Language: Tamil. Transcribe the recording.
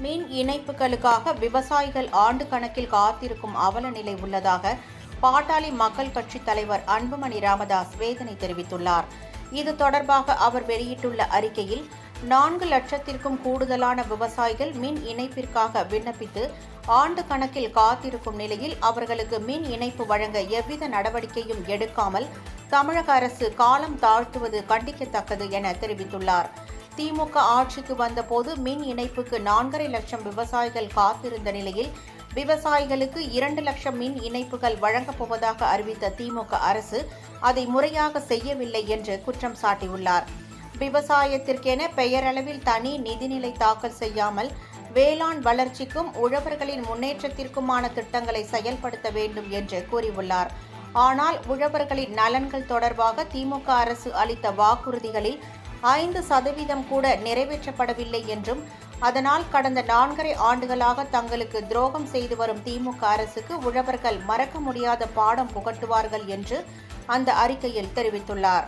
மின் இணைப்புகளுக்காக விவசாயிகள் ஆண்டு கணக்கில் காத்திருக்கும் அவல நிலை உள்ளதாக பாட்டாளி மக்கள் கட்சித் தலைவர் அன்புமணி ராமதாஸ் வேதனை தெரிவித்துள்ளார். இது தொடர்பாக அவர் வெளியிட்டுள்ள அறிக்கையில் 4 லட்சத்திற்கும் கூடுதலான விவசாயிகள் மின் இணைப்பிற்காக விண்ணப்பித்து ஆண்டு கணக்கில் காத்திருக்கும் நிலையில் அவர்களுக்கு மின் இணைப்பு வழங்க எவ்வித நடவடிக்கையும் எடுக்காமல் தமிழக அரசு காலம் தாழ்த்துவது கண்டிக்கத்தக்கது என தெரிவித்துள்ளார். திமுக ஆட்சிக்கு வந்தபோது மின் இணைப்புக்கு 4.5 லட்சம் விவசாயிகள் காத்திருந்த நிலையில் விவசாயிகளுக்கு 2 லட்சம் மின் இணைப்புகள் வழங்கப் போவதாக அறிவித்த திமுக அரசு அதை முறையாக செய்யவில்லை என்று குற்றம் சாட்டியுள்ளார். விவசாயத்திற்கென பெயரளவில் தனி நிதிநிலை தாக்கல் செய்யாமல் வேளாண் வளர்ச்சிக்கும் உழவர்களின் முன்னேற்றத்திற்குமான திட்டங்களை செயல்படுத்த வேண்டும் என்று கூறியுள்ளார். ஆனால் உழவர்களின் நலன்கள் தொடர்பாக திமுக அரசு அளித்த வாக்குறுதிகளில் 5% கூட நிறைவேற்றப்படவில்லை என்றும் அதனால் கடந்த 4.5 ஆண்டுகளாக தங்களுக்கு துரோகம் செய்து வரும் திமுக அரசுக்கு உழவர்கள் மறக்க முடியாத பாடம் புகட்டுவார்கள் என்று அந்த அறிக்கையில் தெரிவித்துள்ளார்.